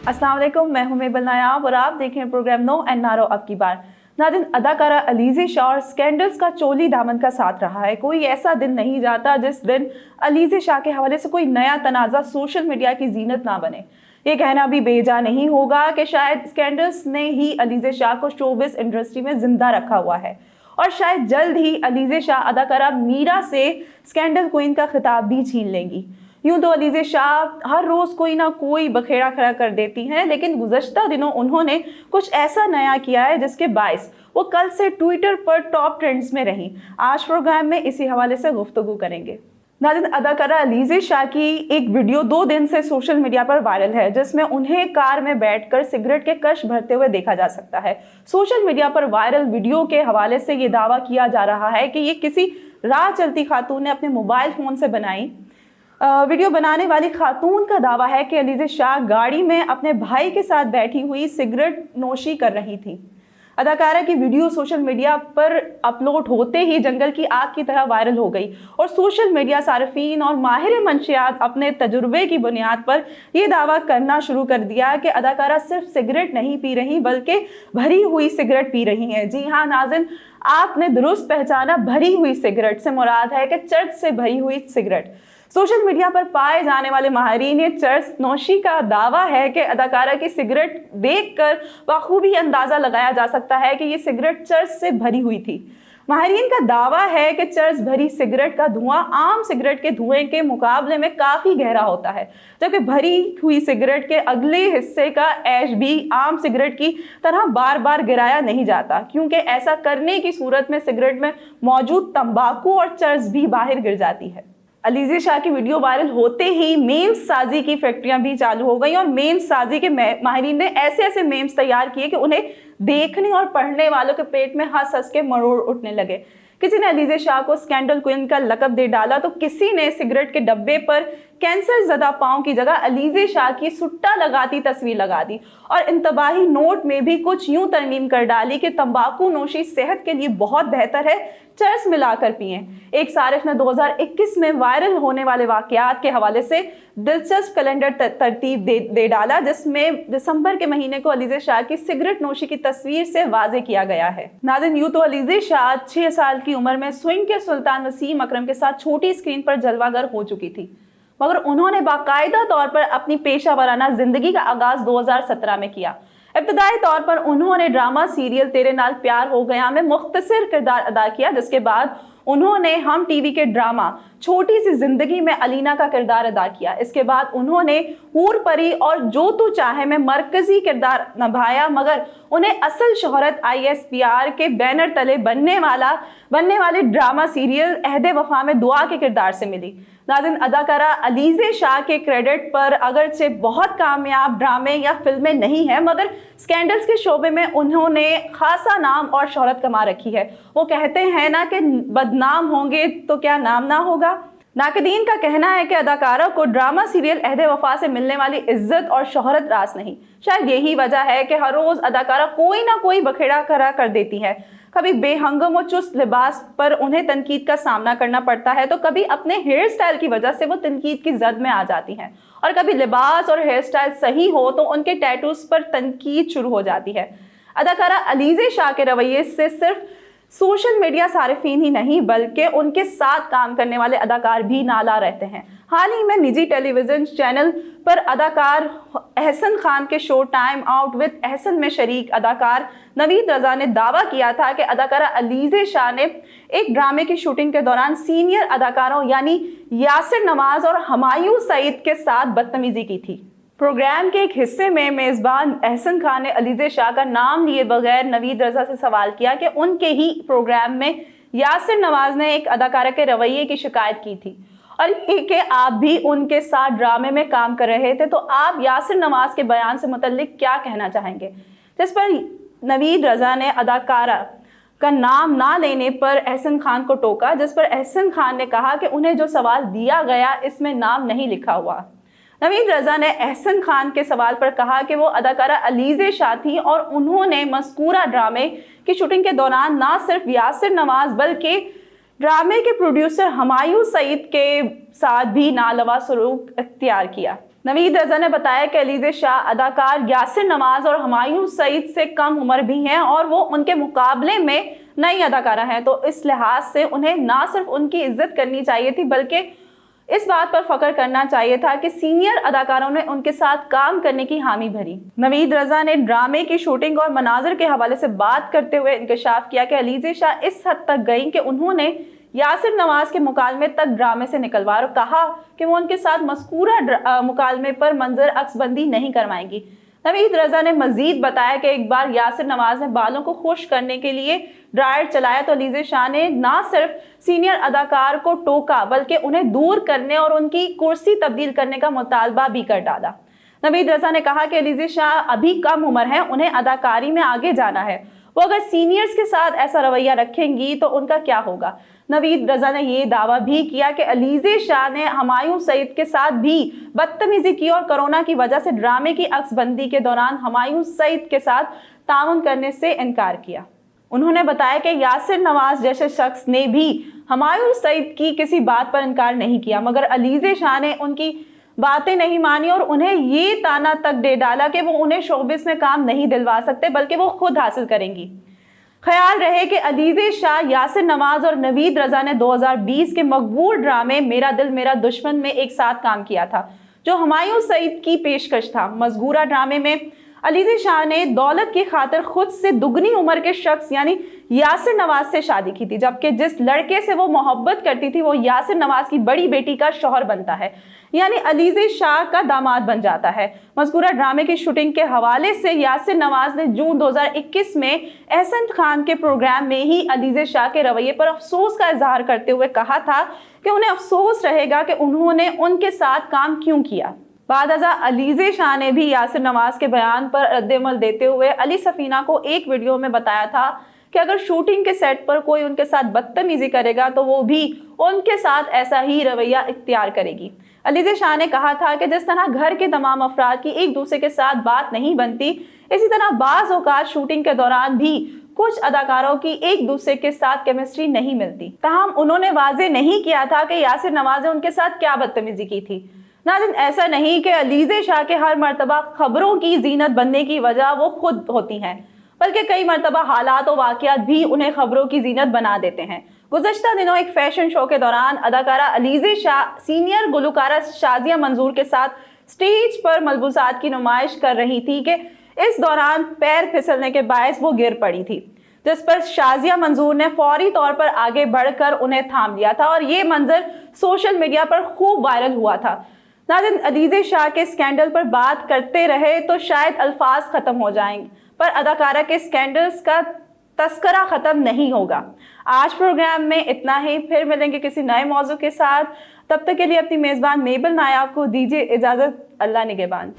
अस्सलाम वालेकुम, मैं हूं मेबल नायाब और आप देख रहे हैं प्रोग्राम नो एंड नारो अब की बार। नाज़रीन, अदाकारा अलीज़े शाह और स्कैंडल्स का चोली दामन का साथ रहा है। कोई ऐसा दिन नहीं जाता जिस दिन अलीज़े शाह के हवाले से कोई नया तनाज़ा सोशल मीडिया की जीनत ना बने। ये कहना भी बेजा नहीं होगा कि शायद स्कैंडल्स ने ही अलीज़े शाह को शोबिस इंडस्ट्री में जिंदा रखा हुआ है और शायद जल्द ही अलीज़े शाह अदाकारा मीरा से स्कैंडल क्वीन का खिताब भी छीन लेंगी। यूं तो अलीज़े शाह हर रोज़ कोई ना कोई बखेड़ा खड़ा कर देती हैं, लेकिन गुज़श्ता दिनों उन्होंने कुछ ऐसा नया किया है जिसके बायस वो कल से ट्विटर पर टॉप ट्रेंड्स में रहीं। आज प्रोग्राम में इसी हवाले से गुफ्तगू करेंगे। नाज़रीन, अदाकारा अलीज़े शाह की एक वीडियो 2 दिन से सोशल मीडिया पर वायरल है, जिसमें उन्हें कार में बैठकर सिगरेट के कश भरते हुए देखा जा सकता है। सोशल मीडिया पर वायरल वीडियो के हवाले से ये दावा किया जा रहा है कि ये किसी राह चलती खातून ने अपने मोबाइल फ़ोन से बनाई। वीडियो बनाने वाली खातून का दावा है कि अलीज़े शाह गाड़ी में अपने भाई के साथ बैठी हुई सिगरेट नोशी कर रही थी। अदाकारा की वीडियो सोशल मीडिया पर अपलोड होते ही जंगल की आग की तरह वायरल हो गई और सोशल मीडिया सार्फिन और माहिर मंशियात अपने तजुर्बे की बुनियाद पर यह दावा करना शुरू कर दिया कि अदाकारा सिर्फ सिगरेट नहीं पी रही बल्कि भरी हुई सिगरेट पी रही हैं। जी हाँ नाज़रीन, आपने दुरुस्त पहचाना, भरी हुई सिगरेट से मुराद है कि चर्च से भरी हुई सिगरेट। सोशल मीडिया पर पाए जाने वाले माहिरीन ने चर्च नोशी का दावा है कि अदाकारा की सिगरेट देखकर बखूबी अंदाज़ा लगाया जा सकता है कि ये सिगरेट चर्च से भरी हुई थी। माहिरीन का दावा है कि चर्च भरी सिगरेट का धुआं आम सिगरेट के धुएं के मुकाबले में काफ़ी गहरा होता है, जबकि भरी हुई सिगरेट के अगले हिस्से का ऐश भी आम सिगरेट की तरह बार बार गिराया नहीं जाता, क्योंकि ऐसा करने की सूरत में सिगरेट में मौजूद तंबाकू और चर्च भी बाहर गिर जाती है। अलीज़े शाह की वीडियो वायरल होते ही मेम्स साजी की फैक्ट्रियां भी चालू हो गई और मेम्स साजी के माहिरीन ने ऐसे ऐसे मेम्स तैयार किए कि उन्हें देखने और पढ़ने वालों के पेट में हंस हंस के मरोड़ उठने लगे। किसी ने अलीज़े शाह को स्कैंडल क्वीन का लक़ब दे डाला तो किसी ने सिगरेट के डब्बे पर कैंसर ज़दा पाँव की जगह अलीज़े शाह की सुट्टा लगाती तस्वीर लगा दी और इंतबाही नोट में भी कुछ यूं तरमीम कर डाली कि तंबाकू नोशी सेहत के लिए बहुत बेहतर है, चर्च मिलाकर पिएं। एक सारिफ ने 2021 में वायरल होने वाले वाक़यात के हवाले से दिलचस्प कैलेंडर तरतीब दे डाला, जिसमें दिसंबर के महीने को अलीज़े शाह की सिगरेट नोशी की तस्वीर से वाज़े किया गया है। नाज़रीन, यूं तो अलीज़े शाह 6 साल की उम्र में स्विंग के सुल्तान वसीम अकरम के साथ छोटी स्क्रीन पर जलवागर हो चुकी थी, मगर उन्होंने बाकायदा तौर पर अपनी पेशा वराना जिंदगी का आगाज 2017 में किया। इब्तदाई तौर पर उन्होंने ड्रामा सीरियल तेरे नाल प्यार हो गया में मुख्तसर किरदार अदा किया, जिसके बाद उन्होंने हम टीवी के ड्रामा छोटी सी जिंदगी में अलीना का किरदार अदा किया। इसके बाद उन्होंने हूर परी और जो तू चाहे में मरकजी किरदार निभाया, मगर उन्हें असल शोहरत ISPR के बैनर तले बनने वाले ड्रामा सीरियल अहदे वफा में दुआ के किरदार से मिली। नाज़रीन, अदाकारा अलीज़े शाह के क्रेडिट पर अगरचे बहुत कामयाब ड्रामे या फिल्में नहीं है, मगर स्कैंडल्स के शोबे में उन्होंने खासा नाम और शोहरत कमा रखी है। वो कहते हैं ना कि बदनाम होंगे तो क्या नाम ना होगा। नाकदीन का कहना है कि अदाकारा को ड्रामा सीरियल अहदे वफा से मिलने वाली इज्जत और शोहरत रास नहीं। शायद यही वजह है कि हर रोज़ अदाकारा कोई ना कोई बखेड़ा खड़ा कर देती है। कभी बेहंगम और चुस्त लिबास पर उन्हें तनकीद का सामना करना पड़ता है, तो कभी अपने हेयर स्टाइल की वजह से वो तनकीद की जद में आ जाती हैं, और कभी लिबास और हेयर स्टाइल सही हो तो उनके टैटूज पर तनकीद शुरू हो जाती है। अदाकारा अलीज़े शाह के रवैये से सिर्फ सोशल मीडिया सारिफीन ही नहीं बल्कि उनके साथ काम करने वाले अदाकार भी नाला रहते हैं। हाल ही में निजी टेलीविजन चैनल पर अदाकार अहसन खान के show time out with Ahsan में शरीक अदाकार नवीद रजा ने दावा किया था कि अदाकारा अलीज़े शाह ने एक ड्रामे की शूटिंग के दौरान सीनियर अदाकारों यानी यासिर नवाज और हमायूं सईद के साथ बदतमीजी की थी। प्रोग्राम के एक हिस्से में मेज़बान अहसन खान ने अलीज़े शाह का नाम लिए बगैर नवीद रजा से सवाल किया कि उनके ही प्रोग्राम में यासिर नवाज ने एक अदाकारा के रवैये की शिकायत की थी और ये कि आप भी उनके साथ ड्रामे में काम कर रहे थे, तो आप यासिर नवाज के बयान से मुतल्लिक क्या कहना चाहेंगे। जिस पर नवीद रजा ने अदाकारा का नाम ना लेने पर अहसन खान को टोका, जिस पर अहसन खान ने कहा कि उन्हें जो सवाल दिया गया इसमें नाम नहीं लिखा हुआ। नवीद रजा ने अहसन खान के सवाल पर कहा कि वो अदाकारा अलीज़े शाह थी और उन्होंने मज़कूरा ड्रामे की शूटिंग के दौरान ना सिर्फ यासिर नवाज बल्कि ड्रामे के प्रोड्यूसर हमायूं सईद के साथ भी नालवा सलूक इख्तियार किया। नवीद रजा ने बताया कि अलीज़े शाह अदाकार यासिर नवाज और हुमायूं सईद से कम उम्र भी हैं और वो उनके मुकाबले में नई अदाकारा हैं, तो इस लिहाज से उन्हें ना सिर्फ उनकी इज्जत करनी चाहिए थी बल्कि इस बात पर फख्र करना चाहिए था कि सीनियर अदाकारों ने उनके साथ काम करने की हामी भरी। नवीद रजा ने ड्रामे की शूटिंग और मनाजर के हवाले से बात करते हुए इंकशाफ किया कि अलीज़े शाह इस हद तक गई कि उन्होंने यासिर नवाज के मुकालमे तक ड्रामे से निकलवा और कहा कि वो उनके साथ मज़कूरा मुकालमे पर मंजर अक्सबंदी नहीं करवाएंगी। नवीद रजा ने मजीद बताया कि एक बार यासिर नवाज ने बालों को खुश करने के लिए ड्रायर चलाया तो अलीज़े शाह ने ना सिर्फ सीनियर अदाकार को टोका बल्कि उन्हें दूर करने और उनकी कुर्सी तब्दील करने का मुतालबा भी कर डाला। नवीद रजा ने कहा कि अलीज़े शाह अभी कम उम्र है, उन्हें अदाकारी में आगे जाना है, वो अगर सीनियर्स के साथ ऐसा रवैया रखेंगी तो उनका क्या होगा। नवीद रजा ने ये दावा भी किया कि अलीज़े शाह ने हुमायूं सईद के साथ भी बदतमीजी की और कोरोना की वजह से ड्रामे की अक्सबंदी के दौरान हुमायूं सईद के साथ ताउन करने से इनकार किया। उन्होंने बताया कि यासिर नवाज जैसे शख्स ने भी हुमायूं सईद की किसी बात पर इनकार नहीं किया, मगर अलीज़े शाह ने उनकी बातें नहीं मानी और उन्हें ये ताना तक दे डाला कि वो उन्हें शोबिस में काम नहीं दिलवा सकते बल्कि वो खुद हासिल करेंगी। ख्याल रहे कि अलीज़े शाह, यासिर नवाज और नवीद रजा ने 2020 के मकबूल ड्रामे मेरा दिल मेरा दुश्मन में एक साथ काम किया था, जो हुमायूं सईद की पेशकश था। मज़कूरा ड्रामे में अलीज़े शाह ने दौलत की खातिर खुद से दुगनी उम्र के शख्स यानी यासिर नवाज से शादी की थी, जबकि जिस लड़के से वो मोहब्बत करती थी वो यासिर नवाज की बड़ी बेटी का शौहर बनता है, यानी अलीज़े शाह का दामाद बन जाता है। मज़कूरा ड्रामे की शूटिंग के हवाले से यासिर नवाज ने जून 2021 में एहसन खान के प्रोग्राम में ही अलीज़े शाह के रवैये पर अफसोस का इजहार करते हुए कहा था कि उन्हें अफसोस रहेगा कि उन्होंने उनके साथ काम क्यों किया। बाद अज़ा अलीज़े शाह ने भी यासिर नवाज के बयान पर रद्द-ए-अमल देते हुए अली सफ़ीना को एक वीडियो में बताया था कि अगर शूटिंग के सेट पर कोई उनके साथ बदतमीजी करेगा तो वो भी उनके साथ ऐसा ही रवैया इख्तियार करेगी। अलीज़े शाह ने कहा था कि जिस तरह घर के तमाम अफराद की एक दूसरे के साथ बात नहीं बनती, इसी तरह बाज़ औक़ात शूटिंग के दौरान भी कुछ अदाकारों की एक दूसरे के साथ केमिस्ट्री नहीं मिलती। ताहम उन्होंने वाज़ेह नहीं किया था कि यासिर नवाज ने उनके साथ क्या बदतमीजी की थी। नाज़रीन, ऐसा नहीं कि अलीज़े शाह के हर मर्तबा खबरों की जीनत बनने की वजह वो खुद होती हैं, बल्कि कई मर्तबा हालात और वाक़यात भी उन्हें खबरों की जीनत बना देते हैं। गुज़श्ता दिनों एक फैशन शो के दौरान अदाकारा अलीज़े शाह सीनियर गुलकारा शाज़िया मंजूर के साथ स्टेज पर मलबूसात की नुमाइश कर रही थी कि इस दौरान पैर फिसलने के बायस वो गिर पड़ी थी, जिस पर शाज़िया मंजूर ने फौरी तौर पर आगे बढ़कर उन्हें थाम लिया था और ये मंजर सोशल मीडिया पर खूब वायरल हुआ था। नाज़रीन, अलीज़े शाह के स्कैंडल पर बात करते रहे तो शायद अल्फाज ख़त्म हो जाएंगे, पर अदाकारा के स्कैंडल्स का तस्करा ख़त्म नहीं होगा। आज प्रोग्राम में इतना ही, फिर मिलेंगे किसी नए मौजू के साथ। तब तक के लिए अपनी मेज़बान मेबल नायाब को दीजिए इजाज़त। अल्लाह निगहबान।